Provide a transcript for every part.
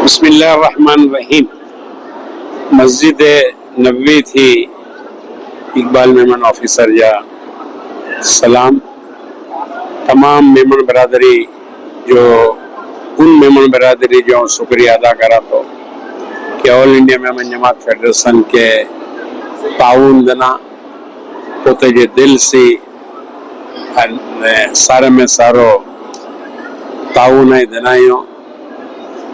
बिस्मिल्लाहिर्रहमानिर्रहीम। मस्जिद नबवी थी इकबाल मेमन ऑफिसर जा सलाम तमाम मेमन बरादरी जो उन मेमन बरादरी जो शुक्रिया अदा करा तो कि ऑल इंडिया मेमन जमात फेडरेशन के ताउन दना पोते जे दिल से सारे में सारो ताउन है दनायो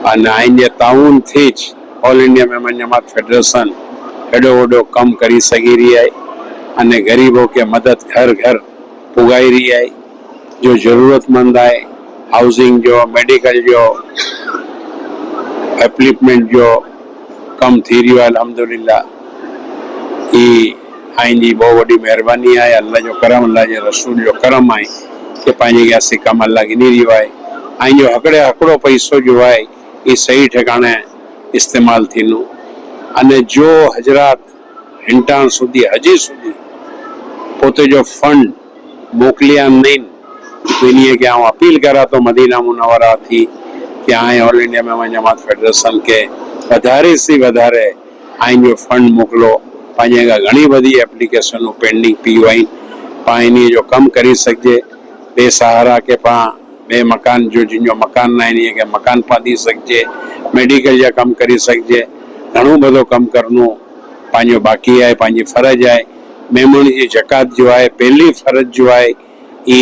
અને આઈને તાઉન થી જ ઓલ ઇન્ડિયા મેમન જમાત ફેડરેશન એડો ઓડો કમ કરી સકી રહી है અને ગરીબો કે મદદ घर घर પુગાઈ રહી है। जो जरूरतमंद है हाउसिंग जो मेडिकल जो एप्लिपमेंट जो कम थी रही है अल्हम्दुलिल्लाह ई आइन जी बहुत बड़ी मेहरबानी है। अल्लाह जो करम अल्लाह जे रसूल जो करम है कि पंहिंजे गैसी कम अल्लाह गिनी रही है। आइन जो हकड़ो पैसो जो है ये सही ठिकाने इस्तेमाल थींदो अने जो हजरात हिंटाण सुधी हजी सुधी पोते जो फंड मोकलिया नहीं तो इन्हीं के आऊँ अपील करा तो मदीना मुनव्वरा थी कि आए ऑल इंडिया मेमन जमात फेडरेशन के वधारे से वधारे आइन जो फंड मोकलो पंहिंजे खां घणी बधी एप्लीकेशनूं पेंडिंग पियूं आहिनि पाण इन्हीअ जो कमु करे सघिजे। बेसहारा के पाण बे मकान जो जिन मकान ना इन्हीं के मकान पा दी सके मेडिकल जा कम करी सके घणो बधो कम करनो पांजो बाकी है पांजी फर्ज है। मेमन की जकात जो है पहली फर्ज जो है ये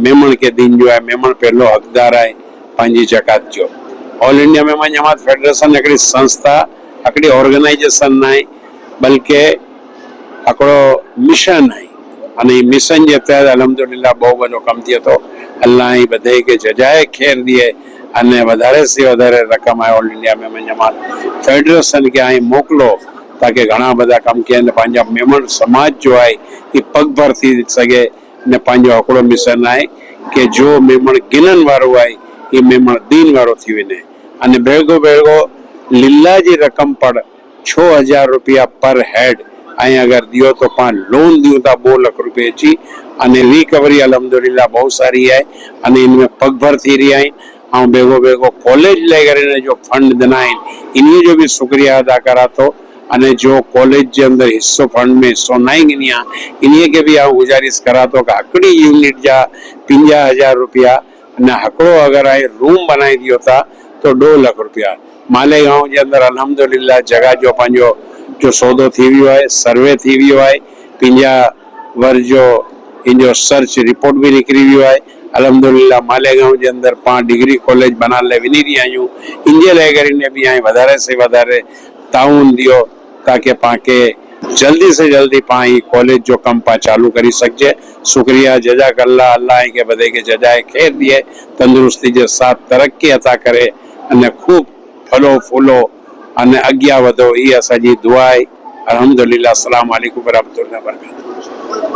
मेमन के दिन जो है मेमन पहलो हकदार है पांजी जकात जो। ऑल इंडिया मेमन जमात फेडरेशन एक संस्था एक ऑर्गेनाइजेशन ना बल्कि हिकिड़ो मिशन है अने मिशन के तहत अल्हम्दुलिल्लाह बहुत बड़ो कम थी तो अल्लाह ही बधाई के जजाए खैर दिए अने वधारे से वधारे रकम है ऑल इंडिया मेमन जमात फेडरेशन के आई मोकलो ताकि घना बदा कम किया पंहिंजा मेमन समाज जो है ये पग भर थी सके ने पंहिंजो हिकिड़ो मिशन है कि जो मेमन गिनन वारो है ये मेमन दीन वारो थी वने अने भेगो भेगो लीला जी रकम पर 6000 रुपया पर हेड आई अगर दियो तो पान लोन दियो था 2 लाख रुपए जी अने रिकवरी अल्हम्दुलिल्लाह बहुत सारी है अने इनमें पग भर थी रही है। और बेगो बेगो कॉलेज लेकर जो फंड देना है इन्हीं जो भी शुक्रिया अदा करा तो अने जो कॉलेज के अंदर हिस्सो फंड में हिस्सो नहीं गिनिया इन्हीं के भी गुजारिश करा तो कि हकड़ी यूनिट जा 50,000 रुपया अने हकड़ो अगर आई रूम बनाई दियो था तो 2 लाख रुपया। मालेगांव के अंदर अल्हम्दुलिल्लाह जगह जो पंहिंजो जो सौदो थी वियो है सर्वे थी वियो है 50 वर्ष जो इन जो सर्च रिपोर्ट भी निकली वियो है अल्हम्दुलिल्लाह। मालेगांव के अंदर 5 डिग्री कॉलेज बना ले विनी रही आयूं इंडिया लेकर इन्हें भी आई वधारे से वधारे ताउन दियो ताकि पाके जल्दी से जल्दी पाई कॉलेज जो कम पा चालू करी सके। शुक्रिया जजाकल्लाह अल्लाह के बदे के जजाए खैर दिए तंदुरुस्ती के साथ तरक्की अता करे अने खूब फलो फूलो अने अगिया वधो ये असांजी दुआ है। अल्हम्दुलिल्लाह। अस्सलाम वालेकुम व रहमतुल्लाहि व बरकातहू।